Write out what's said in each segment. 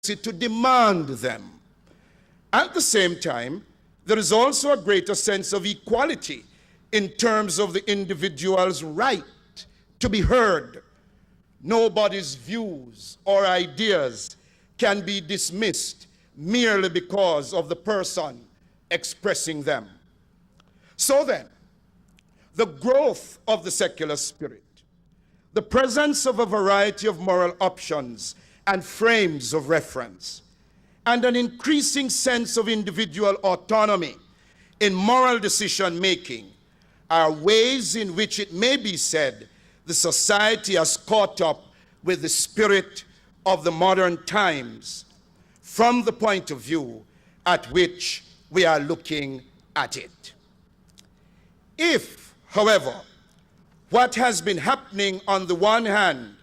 to demand them. At the same time, there is also a greater sense of equality in terms of the individual's right to be heard. Nobody's views or ideas can be dismissed merely because of the person expressing them. So then, the growth of the secular spirit, the presence of a variety of moral options and frames of reference, and an increasing sense of individual autonomy in moral decision-making are ways in which it may be said the society has caught up with the spirit of the modern times from the point of view at which we are looking at it. If, however, what has been happening on the one hand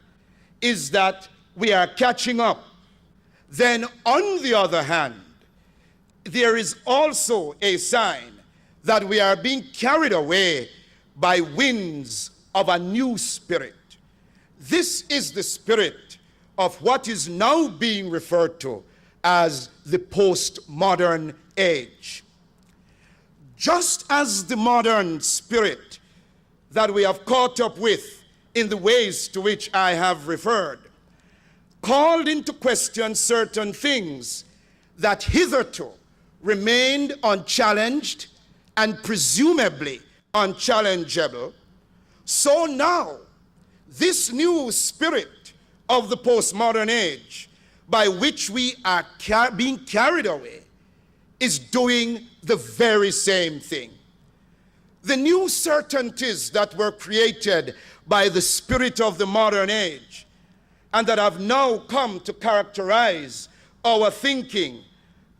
is that we are catching up, then on the other hand, there is also a sign that we are being carried away by winds of a new spirit. This is the spirit of what is now being referred to as the postmodern age. Just as the modern spirit that we have caught up with in the ways to which I have referred called into question certain things that hitherto remained unchallenged and presumably unchallengeable, so now this new spirit of the postmodern age by which we are being carried away is doing the very same thing. The new certainties that were created by the spirit of the modern age and that have now come to characterize our thinking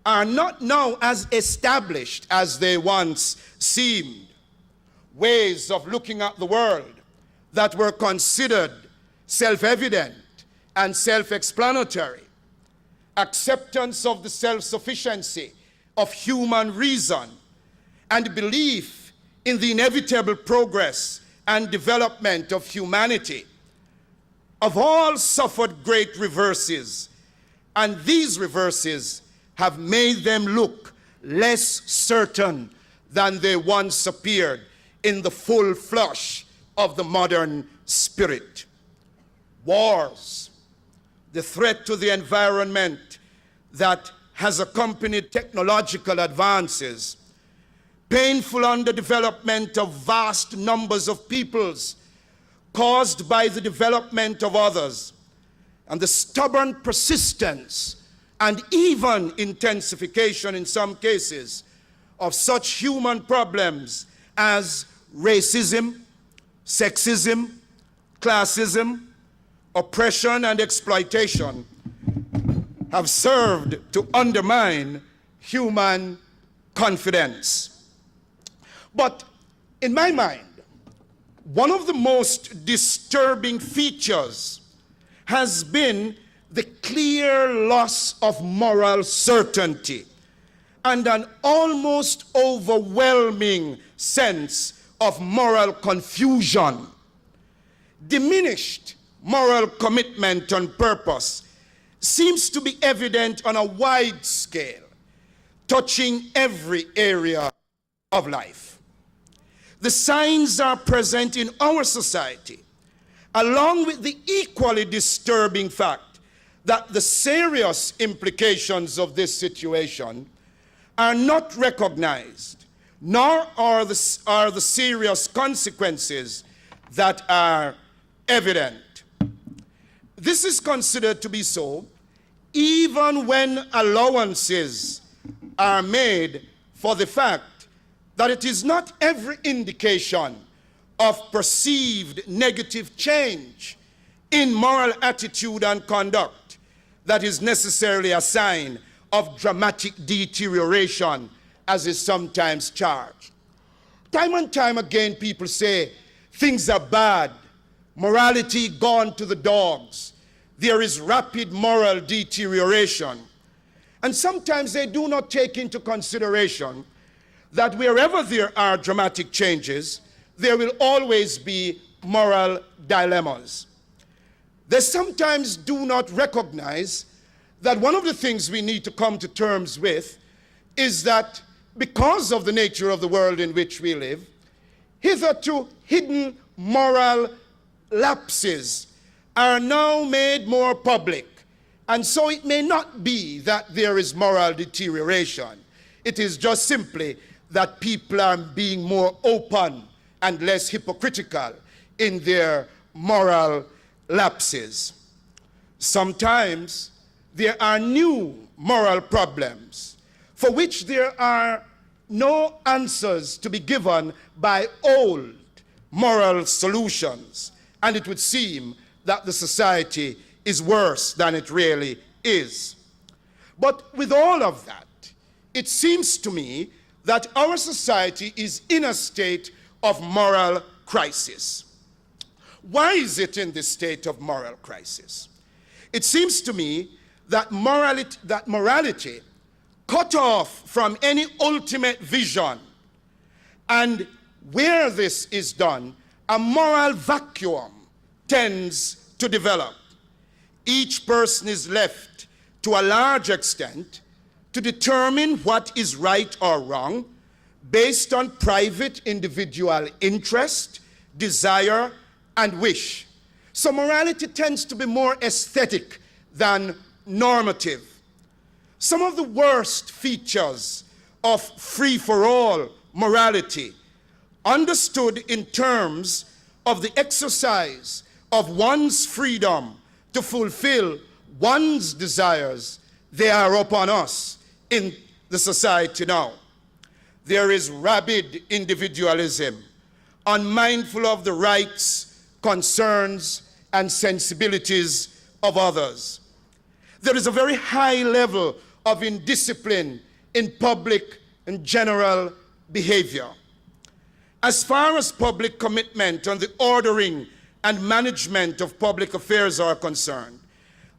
are not now as established as they once seemed. Ways of looking at the world that were considered self-evident and self-explanatory, acceptance of the self-sufficiency of human reason, and belief in the inevitable progress and development of humanity, have all suffered great reverses, and these reverses have made them look less certain than they once appeared in the full flush of the modern spirit. Wars, the threat to the environment that has accompanied technological advances, painful underdevelopment of vast numbers of peoples caused by the development of others, and the stubborn persistence and even intensification in some cases of such human problems as racism, sexism, classism, oppression, and exploitation have served to undermine human confidence. But in my mind, one of the most disturbing features has been the clear loss of moral certainty and an almost overwhelming sense of moral confusion. Diminished moral commitment and purpose seems to be evident on a wide scale, touching every area of life. The signs are present in our society, along with the equally disturbing fact that the serious implications of this situation are not recognized, nor are the serious consequences that are evident. This is considered to be so even when allowances are made for the fact that it is not every indication of perceived negative change in moral attitude and conduct that is necessarily a sign of dramatic deterioration, as is sometimes charged. Time and time again, people say things are bad, morality gone to the dogs, there is rapid moral deterioration. And sometimes they do not take into consideration that wherever there are dramatic changes, there will always be moral dilemmas. They sometimes do not recognize that one of the things we need to come to terms with is that because of the nature of the world in which we live, hitherto hidden moral lapses are now made more public. And so it may not be that there is moral deterioration. It is just simply that people are being more open and less hypocritical in their moral lapses. Sometimes there are new moral problems for which there are no answers to be given by old moral solutions, and it would seem that the society is worse than it really is. But with all of that, it seems to me that our society is in a state of moral crisis. Why is it in this state of moral crisis? It seems to me that morality cut off from any ultimate vision, and where this is done, a moral vacuum tends to develop. Each person is left to a large extent to determine what is right or wrong based on private individual interest, desire, and wish. So morality tends to be more aesthetic than normative. Some of the worst features of free-for-all morality, understood in terms of the exercise of one's freedom to fulfill one's desires, they are upon us in the society now. There is rabid individualism, unmindful of the rights, concerns, and sensibilities of others. There is a very high level of indiscipline in public and general behavior. As far as public commitment on the ordering and management of public affairs are concerned,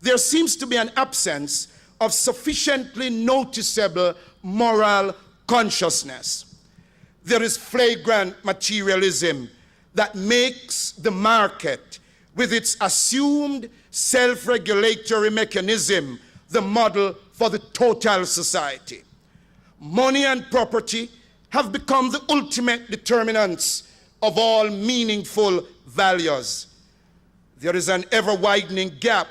there seems to be an absence of sufficiently noticeable moral consciousness. There is flagrant materialism that makes the market, with its assumed self-regulatory mechanism, the model for the total society. Money and property have become the ultimate determinants of all meaningful values. There is an ever-widening gap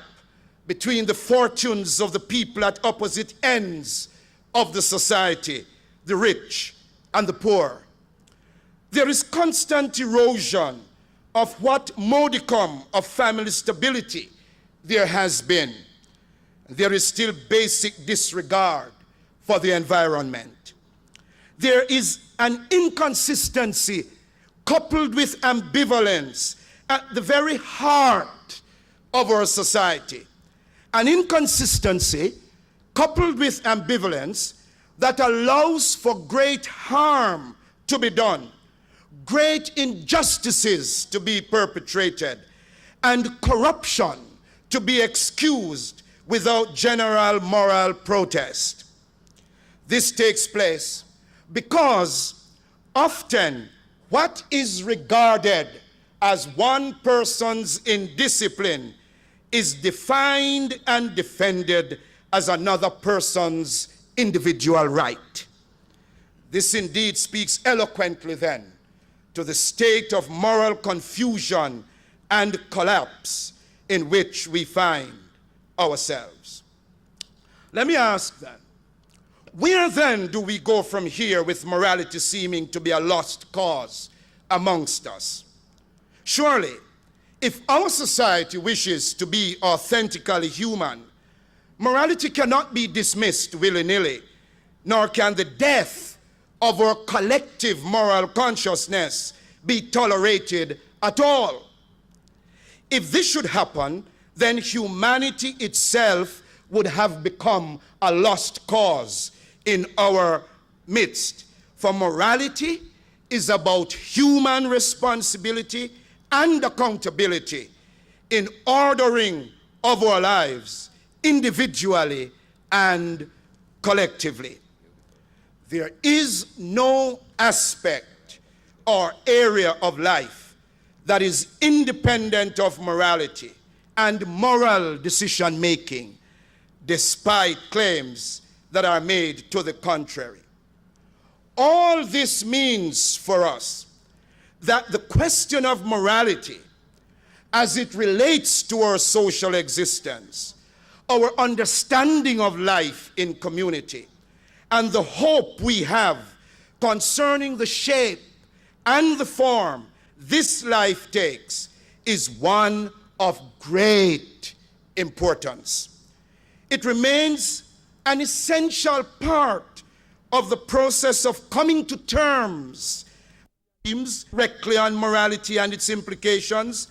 between the fortunes of the people at opposite ends of the society, the rich and the poor. There is constant erosion of what modicum of family stability there has been. There is still basic disregard for the environment. There is an inconsistency coupled with ambivalence at the very heart of our society. An inconsistency coupled with ambivalence that allows for great harm to be done, great injustices to be perpetrated, and corruption to be excused without general moral protest. This takes place because often what is regarded as one person's indiscipline is defined and defended as another person's individual right. This indeed speaks eloquently then to the state of moral confusion and collapse in which we find ourselves. Let me ask then, where then do we go from here with morality seeming to be a lost cause amongst us? Surely, if our society wishes to be authentically human, morality cannot be dismissed willy-nilly, nor can the death of our collective moral consciousness be tolerated at all. If this should happen, then humanity itself would have become a lost cause in our midst. For morality is about human responsibility and accountability in ordering of our lives individually and collectively. There is no aspect or area of life that is independent of morality and moral decision-making despite claims that are made to the contrary. All this means for us that the question of morality, as it relates to our social existence, our understanding of life in community, and the hope we have concerning the shape and the form this life takes, is one of great importance. It remains an essential part of the process of coming to terms. Themes directly on morality and its implications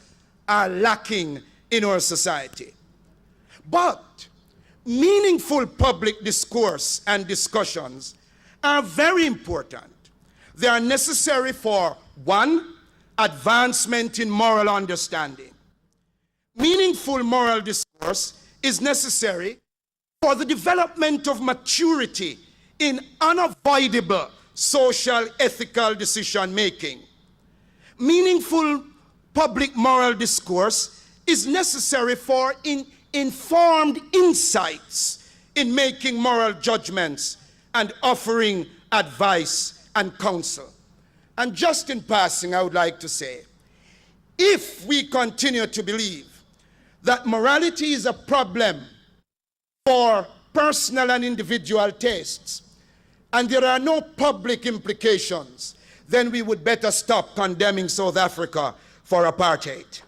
are lacking in our society. But meaningful public discourse and discussions are very important. They are necessary for, one, advancement in moral understanding. Meaningful moral discourse is necessary for the development of maturity in unavoidable social ethical decision making. Meaningful public moral discourse is necessary for informed insights in making moral judgments and offering advice and counsel. And just in passing, I would like to say, if we continue to believe that morality is a problem for personal and individual tastes, and there are no public implications, then we would better stop condemning South Africa for apartheid.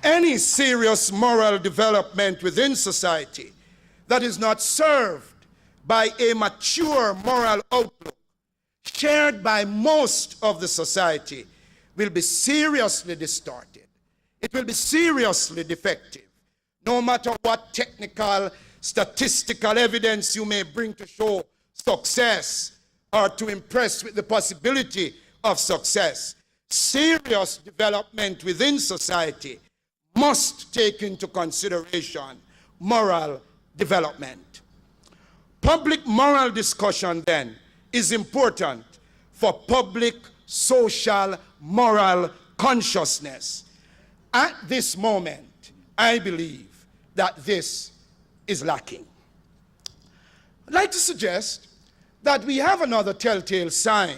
Any serious moral development within society that is not served by a mature moral outlook shared by most of the society will be seriously distorted. It will be seriously defective, no matter what technical, statistical evidence you may bring to show success or to impress with the possibility of success. Serious development within society must take into consideration moral development. Public moral discussion, then, is important for public social moral consciousness. At this moment, I believe that this is lacking. I'd like to suggest that we have another telltale sign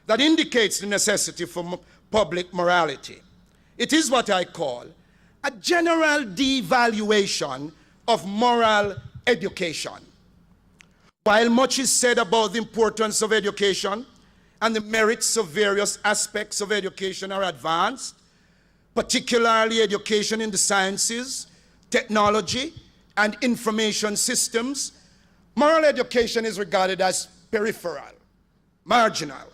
that indicates the necessity for public morality. It is what I call a general devaluation of moral education. While much is said about the importance of education and the merits of various aspects of education are advanced, particularly education in the sciences, technology, and information systems, moral education is regarded as peripheral, marginal.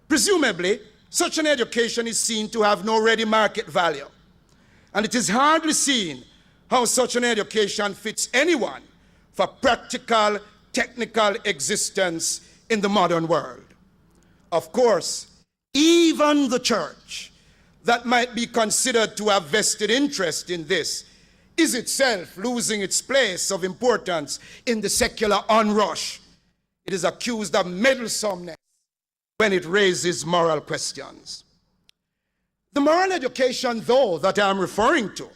Presumably, such an education is seen to have no ready market value, and it is hardly seen how such an education fits anyone for practical, technical existence in the modern world. Of course, even the church that might be considered to have vested interest in this is itself losing its place of importance in the secular onrush. It is accused of meddlesomeness when it raises moral questions. The moral education, though, that I'm referring to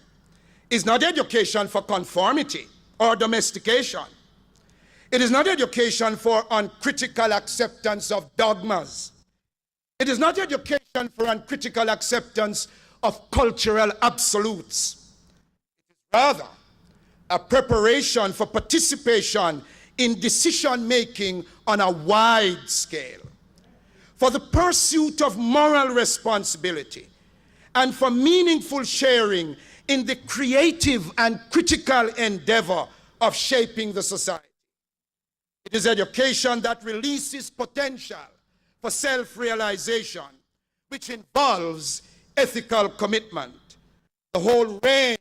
is not education for conformity or domestication. It is not education for uncritical acceptance of dogmas. It is not education for uncritical acceptance of cultural absolutes. It is rather a preparation for participation in decision-making on a wide scale, for the pursuit of moral responsibility, and for meaningful sharing in the creative and critical endeavor of shaping the society. It is education that releases potential for self-realization, which involves ethical commitment. The whole range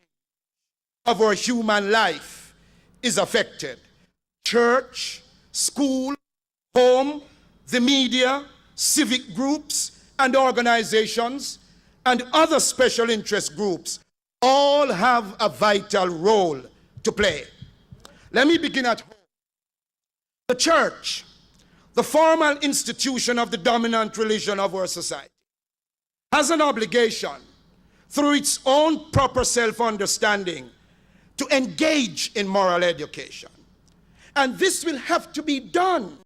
of our human life is affected. Church, school, home, the media, civic groups and organizations, and other special interest groups all have a vital role to play. Let me begin at home. The church, the formal institution of the dominant religion of our society, has an obligation through its own proper self-understanding to engage in moral education. And this will have to be done